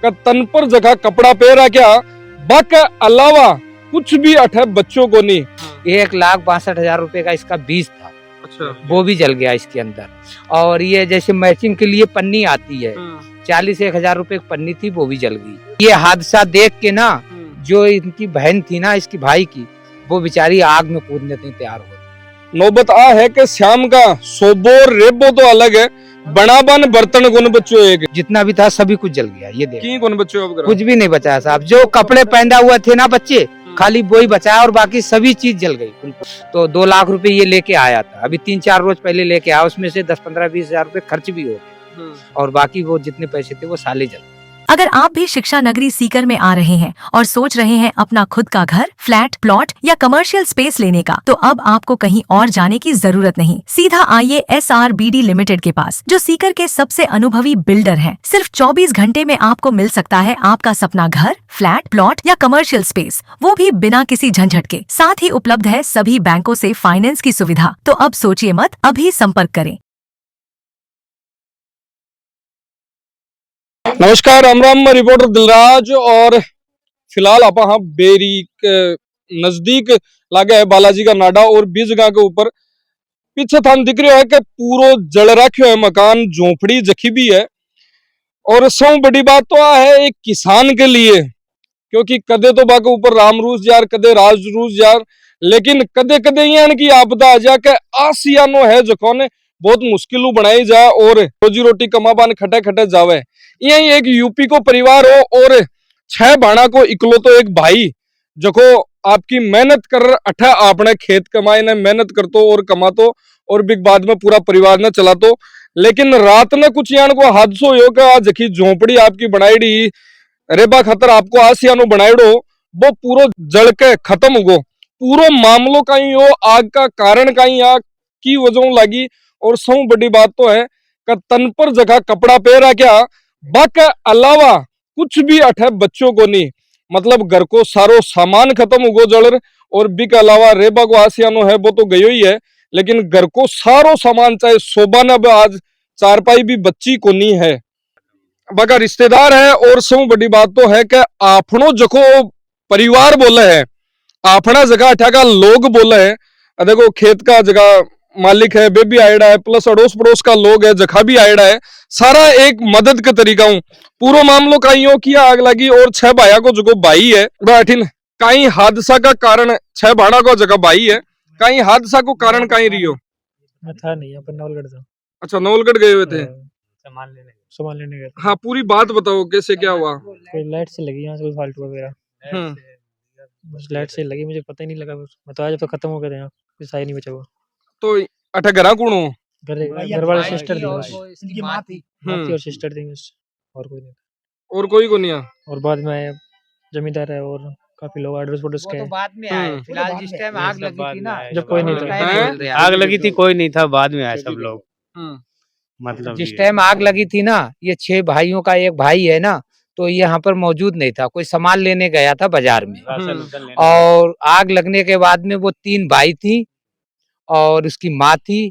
का तन पर जगह कपड़ा पहरा क्या बाके अलावा कुछ भी अठे बच्चों को नहीं। 1,62,000 रुपए का इसका बीज था। अच्छा। वो भी जल गया इसके अंदर। और ये जैसे मैचिंग के लिए पन्नी आती है 40-1,000 रुपए की पन्नी थी, वो भी जल गई। ये हादसा देख के ना जो इनकी बहन थी ना, इसकी भाई की, वो बेचारी आग में कूदने तैयार हो गई। नौबत आ है कि श्याम का सोबो रेबो तो अलग है, बनाबन बर्तन गुन बच्चों एक जितना भी था सभी कुछ जल गया। ये देखो की गुन बच्चों अब कुछ भी नहीं बचा साहब। जो कपड़े पहना हुए थे ना बच्चे, खाली वो ही बचाया और बाकी सभी चीज जल गई। तो 2 लाख रुपए ये लेके आया था, अभी 3-4 रोज पहले लेके आया। उसमें से 10-15-20 हजार रुपए खर्च भी हो गए और बाकी वो जितने पैसे थे वो साले जल गए। अगर आप भी शिक्षा नगरी सीकर में आ रहे हैं और सोच रहे हैं अपना खुद का घर, फ्लैट, प्लॉट या कमर्शियल स्पेस लेने का, तो अब आपको कहीं और जाने की जरूरत नहीं। सीधा आइए SRBD लिमिटेड के पास, जो सीकर के सबसे अनुभवी बिल्डर हैं। सिर्फ 24 घंटे में आपको मिल सकता है आपका सपना घर, फ्लैट, प्लॉट या कमर्शियल स्पेस, वो भी बिना किसी झंझट के। साथ ही उपलब्ध है सभी बैंकों से फाइनेंस की सुविधा। तो अब सोचिए मत, अभी संपर्क करें। नमस्कार, राम रिपोर्टर दिलराज। और फिलहाल आप हाँ बेरी के नजदीक लागे है बालाजी का नाडा और 20 जगह के ऊपर पीछे थान दिख रहा है कि पूरो जल रखियो है मकान, झोपड़ी जखी भी है। और सौ बड़ी बात तो आ है एक किसान के लिए, क्योंकि कदे तो बाके ऊपर राम रूस जार, कदे राज रूस जार, लेकिन कदे कदे यहाँ की आपदा आ जाके आसियानो है जखो ने बहुत मुश्किल बनाई जा और रोजी रोटी कमाबान खटे खटे जावे। यही एक यूपी को परिवार हो और 6 भाणा को इकलौतो एक भाई जको आपकी मेहनत कर अठा आपने खेत कमाए ने मेहनत करतो और कमातो और बिग बाद में पूरा परिवार ने चलातो। लेकिन रात ने कुछ यान को हादसो हो कि आज जखी झोपड़ी आपकी बनाईडी रेबा खतर आपको आसियानो बनाईडो वो पूरो जल के खत्म हो गो। पूरो मामलो कहीं हो, आग का कारण कहीं आग की वजह लगी। और सौ बड़ी बात तो है कि तन पर जगह कपड़ा पहरा क्या बाके अलावा कुछ भी अठे बच्चों को नहीं। मतलब घर को सारो सामान खत्म हो गो जड़ और बिक अलावा रेबा को आसियानो है वो तो गयो ही है, लेकिन घर को सारो सामान चाहे शोभा न आज चारपाई भी बच्ची को नहीं है, बगा रिश्तेदार है। और सौ बड़ी बात तो है कि आपनो जको परिवार बोले है, आपना जगह अठा का लोग बोले है। देखो खेत का जगह मालिक है, बेबी आयडा है, प्लस अड़ोस पड़ोस का लोग है, जखा भी आयडा है, सारा एक मदद के तरीका हूँ। पूरा मामलो कहीं हो किया आग लगी और 6 भाइया को जो भाई है बैठिन कहीं हादसा का कारण 6 भाड़ा को जगह भाई है, कहीं हादसा को कारण कहीं रियो था नहीं, अपन नवलगढ़ था। अच्छा, नवलगढ़ गए हुए थे सामान लेने गए थे। हाँ, पूरी बात बताओ कैसे क्या हुआ। कोई लाइट से लगी यहाँ से, कोई फाल्टू वगैरह, बस लाइट से लगी, मुझे पता ही नहीं लगा। मैं तो आज तो खत्म हो गए थे यहाँ, कोई सही नहीं बचा हुआ। तो अठा घरा कौन हो? घर वाले सिस्टर थी बस, इसकी माँ थी और सिस्टर थी बस, और कोई नहीं। और कोई को नहीं। और बाद में आए जमींदार है और काफी लोग अड़ोस पड़ोस के। तो बाद में आए, फिलहाल जिस टाइम आग लगी थी ना, जब कोई नहीं था, आग लगी थी कोई नहीं था, बाद में आए सब लोग। मतलब जिस टाइम आग लगी थी ना, ये 6 भाइयों का एक भाई है ना, तो ये यहाँ पर मौजूद नहीं था, कोई सामान लेने गया था बाजार में। और आग लगने के बाद में वो 3 भाई थी और उसकी माँ थी।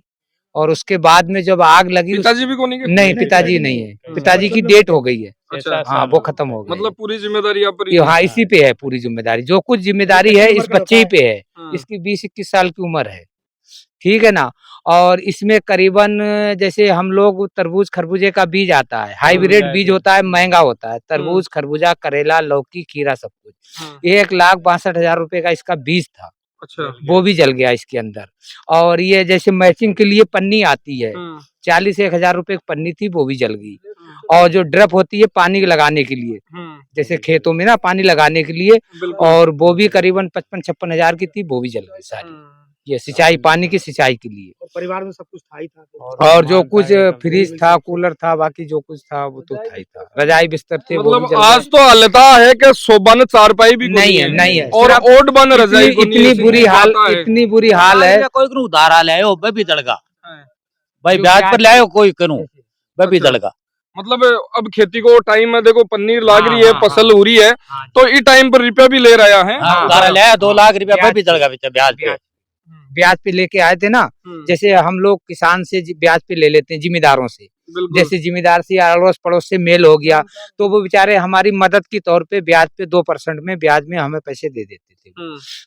और उसके बाद में जब आग लगी पिताजी भी को नहीं, पिताजी नहीं है, पिताजी की डेट हो गई है। अच्छा, हाँ, वो खत्म हो गई। मतलब पूरी जिम्मेदारी यहाँ पर हाँ, इसी पे है पूरी जिम्मेदारी, जो कुछ जिम्मेदारी है इस बच्चे ही पे है। इसकी 20-21 साल की उम्र है, ठीक है ना। और इसमें करीबन जैसे हम लोग तरबूज खरबूजे का बीज आता है, हाइब्रिड बीज होता है, महंगा होता है। तरबूज खरबूजा करेला लौकी खीरा सब कुछ 1,62,000 रुपए का इसका बीज था। अच्छा, वो भी जल गया इसके अंदर। और ये जैसे मैचिंग के लिए पन्नी आती है 40-1,000 रुपए की पन्नी थी, वो भी जल गई। और जो ड्रिप होती है पानी लगाने के लिए, जैसे खेतों में ना पानी लगाने के लिए, और वो भी करीबन 55-56 हजार की थी, वो भी जल गई सारी। ये सिंचाई, पानी की सिंचाई के लिए। और परिवार में सब कुछ था ही था। और जो कुछ फ्रिज था, कूलर था, बाकी जो कुछ था वो तो था ही था। रजाई बिस्तर थे, मतलब आज तो हालता है कि सोबन चारपाई भी नहीं है, नहीं है। और ओट बन रजाई इतनी बुरी हाल, इतनी बुरी हाल है। कोई करूँ उधार ले आयो भी दड़गा भाई, ब्याज पर ले आयो कोई करूँ भी दड़गा। मतलब अब खेती को टाइम में देखो पनीर लाग रही है, फसल हो रही है, तो इस टाइम पर रुपया भी ले रहा है। उधार ले 2 लाख रुपया भी दड़गा ब्याज पे। ब्याज पे लेके आए थे ना, जैसे हम लोग किसान से ब्याज पे ले लेते हैं जिम्मेदारों से, जैसे जिम्मेदार से या अड़ोस पड़ोस से मेल हो गया, तो वो बेचारे हमारी मदद के तौर पे ब्याज पे 2% में ब्याज में हमें पैसे दे देते थे।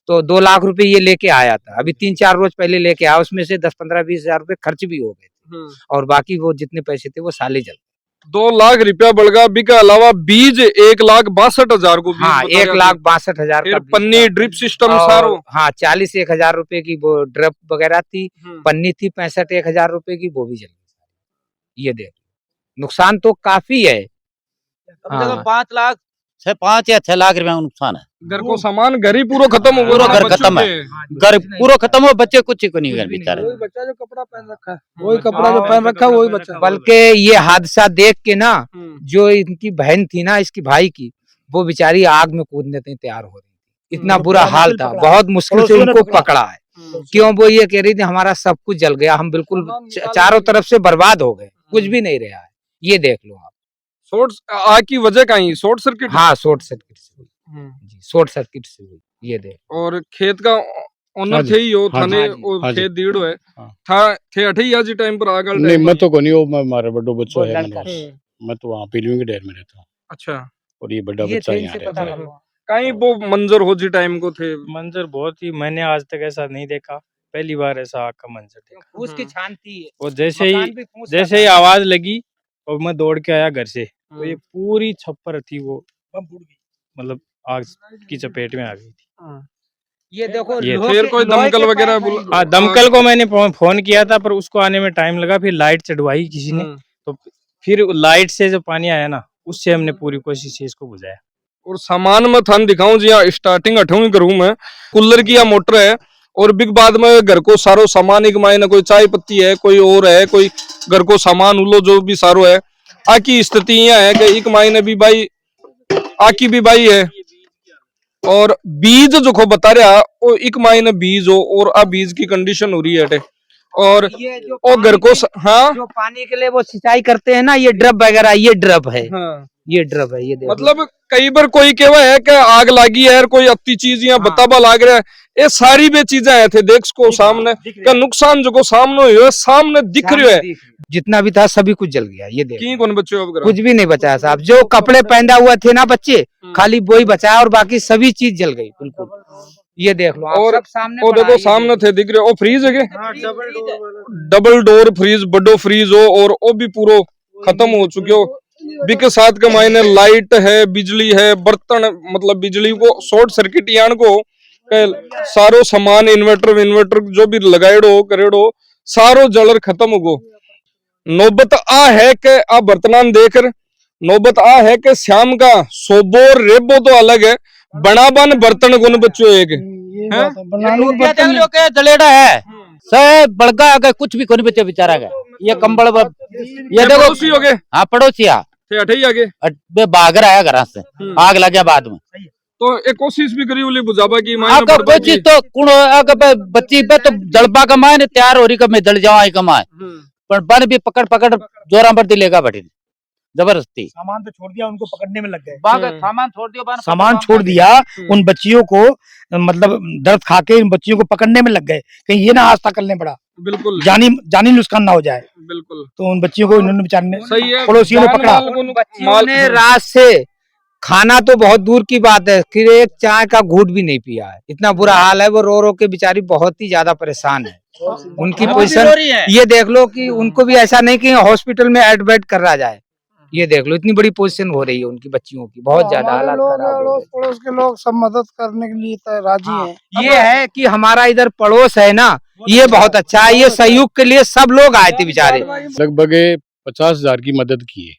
तो 2 लाख रुपए ये लेके आया था, अभी 3-4 रोज पहले लेके आया, उसमें से 10-15-20 हजार रुपए खर्च भी हो गए थे, और बाकी वो जितने पैसे थे वो साले जल। 2 लाख रुपया बढ़ बी के अलावा बीज 1,62,000 को बीज हाँ, 1,62,000 का पन्नी ड्रिप सिस्टम सारो। हाँ, 40-1,000 रुपए की वो ड्रिप वगैरह थी, पन्नी थी 65-1,000 रुपए की, वो भी जल गई। ये देख, नुकसान तो काफी है। हाँ। 5 या 6 लाख रुपए का नुकसान है। घर को सामान घर ही पूरा खत्म हो पूरा गया, घर खत्म है, घर पूरा खत्म हो, बच्चे कुछ को नहीं, घर बेचारे। वही बच्चा जो कपड़ा पहन रखा है, वही कपड़ा जो पहन रखा है वही बच्चा। बल्कि ये हादसा देख के ना, जो इनकी बहन थी ना, इसकी भाई की, वो बेचारी आग में कूदने तैयार हो रही थी, इतना बुरा हाल था, बहुत मुश्किल से उनको पकड़ा है। क्यों? वो ये कह रही थी हमारा सब कुछ जल गया, हम बिल्कुल चारों तरफ से बर्बाद हो गए, कुछ भी नहीं रहा है। ये देख लो आप। आग की वजह कहीं शॉर्ट सर्किट? हाँ, शॉर्ट सर्किट से हुई जी, शॉर्ट सर्किट से हुई। ये देख, और खेत का ओनर थे ही हो, थाने और खेत दीड़ है था, थे अठई आज टाइम पर आग नहीं, मैं तो कोनी, वो हमारा बड़ो बच्चा है, मैं तो वहाँ पीलू के डेर में रहता हूँ। अच्छा, और ये बड़ा बच्चा यहाँ रहता है। कहीं वो मंजर हो जी टाइम को थे? मंजर बहुत ही, मैंने आज तक ऐसा नहीं देखा, पहली बार ऐसा आग का मंजर देखा। उसकी छान थी, और जैसे ही आवाज लगी और मैं दौड़ के आया घर से, तो ये पूरी छप्पर थी वो मतलब आग की चपेट में आ गई थी। ये देखो, फिर कोई दमकल वगैरह? हाँ, दमकल को मैंने फोन किया था, पर उसको आने में टाइम लगा, फिर लाइट चढ़वाई किसी ने, तो फिर लाइट से जो पानी आया ना, उससे हमने पूरी कोशिश की इसको बुझाया। और सामान में थान दिखाऊं जी, स्टार्टिंग 8वीं का रूम है, कूलर की या मोटर है, और बिग बाद में घर को सारो सामान एक मायने, कोई चाय पत्ती है, कोई और है, कोई घर को सामान उलो जो भी सारो है। आकी स्थिति यह है कि एक मायने भी भाई आकी भी भाई है, और बीज जो को बता रहा वो एक मायने बीज हो, और आ बीज की कंडीशन हो रही है। और घर को हाँ, जो पानी के लिए वो सिंचाई करते हैं ना, ये ड्रप वगैरह, ये ड्रप है। हाँ, ये ड्रप है। ये मतलब कई बार कोई कहवा है कि आग लगी है, कोई अति चीज यहाँ बताबा लाग रहा है, ये सारी वे चीजें आए थे देख को सामने का नुकसान जो को सामने हुआ, सामने दिख रहा है। जितना भी था सभी कुछ जल गया। ये देखो, कौन बच्चे कुछ भी नहीं बचाया साहब, जो कपड़े पहना हुआ थे ना बच्चे, खाली वो ही बचाया, और बाकी सभी चीज जल गई बिल्कुल। ये देख लो, और सब सामने, वो देखो सामने थे दिख रहे। ओ फ्रीज है, डबल डोर फ्रीज, बड़ो फ्रीज हो, और वो भी पूरा खत्म हो चुके हो। बी के साथ के मायने लाइट है, बिजली है, बर्तन, मतलब बिजली को शॉर्ट सर्किट यान को सारो सामान इन्वर्टर जो भी लगाएड़ो करेड़ो सारो जलर खत्म हो गो। नौबत आ है के आ बर्तमान देख, नौबत आ है के श्याम का सोबो रेबो तो अलग है, बनाबन बर्तन गुन बच्चो एक जलेड़ा है से बड़का अगर कुछ भी कोनी बच्चे बेचारा गया। ये कंबल ये देखो पड़ोसी हो गए। हाँ, पड़ोसिया थे अठई आगे भागर आया घर से, आग लग गया बाद में। तो एक कोशिश भी करी उली बुझाबा की कोशिश तो कुण बच्ची पे तो जलपा कमाए ने तैयार हो रही, कब मैं जल जाऊँ कमाए, पर बन भी पकड़ जोरा बढ़ती लेगा बैठी जबरदस्ती। सामान तो छोड़ दिया, उनको पकड़ने में लग गए। सामान छोड़ दिया, उन बच्चियों को मतलब दर्द खा के इन बच्चियों को पकड़ने में लग गए, कहीं ये ना हादसा करने पड़ा, बिल्कुल जानी नुकसान ना हो जाए। बिल्कुल, तो उन बच्चियों को इन्होंने बेचारे सही है, पड़ोसियों ने पकड़ा। बच्चियों ने रात से खाना तो बहुत दूर की बात है, फिर एक चाय का घूंट भी नहीं पिया है, इतना बुरा हाल है। वो रो रो के बेचारी बहुत ही ज्यादा परेशान है। उनकी पोजीशन ये देख लो कि उनको भी ऐसा नहीं कि हॉस्पिटल में एडमिट करा जाए। ये देख लो, इतनी बड़ी पोजीशन हो रही है उनकी बच्चियों की, बहुत ज्यादा हालत खराब है। पड़ोस के लोग सब मदद करने के लिए राजी हैं। ये है कि हमारा इधर पड़ोस है ना, ये बहुत अच्छा है, ये सहयोग के लिए सब लोग आए थे बेचारे। लगभग 50,000 की मदद की है,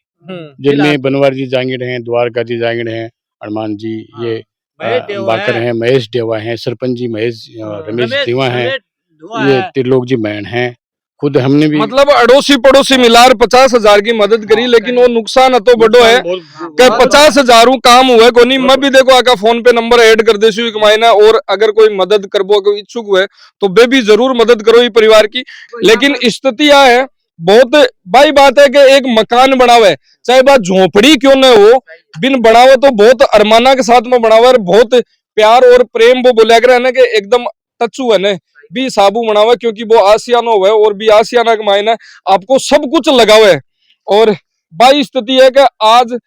जिनमें बनवार जी जांगिड़ हैं, द्वारका जी जांगिड़ हैं, हनुमान जी, ये बाकर हैं, महेश देवा हैं, सरपंच जी महेश रमेश देवा हैं, ये त्रिलोक जी मैन हैं, खुद हमने भी मतलब अड़ोसी पड़ोसी मिलाकर 50,000 की मदद करी, लेकिन वो नुकसान तो बड़ो है कि 50,000 काम हुआ को नहीं। मैं भी देखो आका फोन पे नंबर ऐड कर देसी एक महीना, और अगर कोई मदद करबो कोई इच्छुक हुए तो वे भी जरूर मदद करो ये परिवार की। लेकिन स्थिति यह है, बहुत भाई बात है कि एक मकान बनावे, चाहे बात झोपड़ी क्यों न हो, बिन बनावे तो बहुत अरमाना के साथ में बनावे, बहुत प्यार और प्रेम वो बोलिया करे ना कि एकदम टचू है ना, भी साबू बनावे, क्योंकि वो आसियानो है और भी आसियाना के मायने आपको सब कुछ लगावे। और बाई स्थिति है कि आज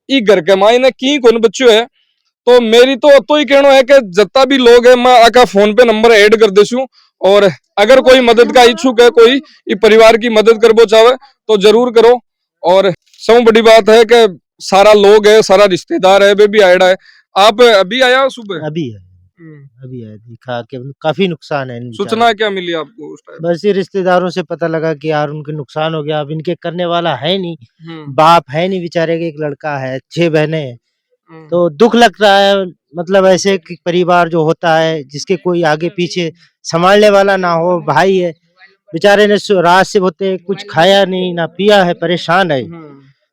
ई घर के मायने की कौन बच्चों है, तो मेरी तो ही कहना है कि जितना भी लोग है मैं आका फोन पे नंबर ऐड कर देसू, और अगर कोई मदद का इच्छुक है, कोई ई परिवार की मदद करबो चाहे तो जरूर करो। और सब बड़ी बात है कि सारा लोग है, सारा रिश्तेदार है, वे भी आया है। आप अभी आया सुबह? अभी है दिखा के काफी नुकसान है इन सूचना बेचारों क्या मिली आपको उस को। टाइम? बस ये रिश्तेदारों से पता लगा कि यार उनके नुकसान हो गया, अब इनके करने वाला है नहीं, हम्म, बाप है नहीं बेचारे के, एक लड़का है, 6 बहनें हैं। हम्म, तो दुख लगता है, मतलब ऐसे कि परिवार जो होता है जिसके कोई आगे पीछे संभालने वाला ना हो, भाई है बेचारे ने रात से होते कुछ खाया नहीं ना पिया है, परेशान है।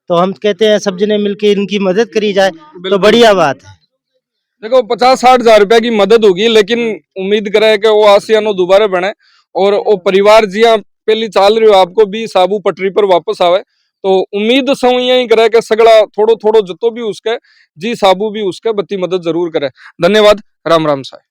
तो हम कहते हैं सब जने मिलके इनकी मदद करी जाए तो बिल्कुल। बढ़िया बात है। देखो 50-60 हजार रुपया की मदद होगी, लेकिन उम्मीद करे कि वो आसियानो दोबारा बने और वो परिवार जिया पहली चाल रही हो आपको भी साबू पटरी पर वापस आवे। तो उम्मीद सौ यही करे कि सगड़ा थोड़ो थोड़ो जतो भी उसके जी साबू भी उसके बत्ती मदद जरूर करे। धन्यवाद। राम राम साहब।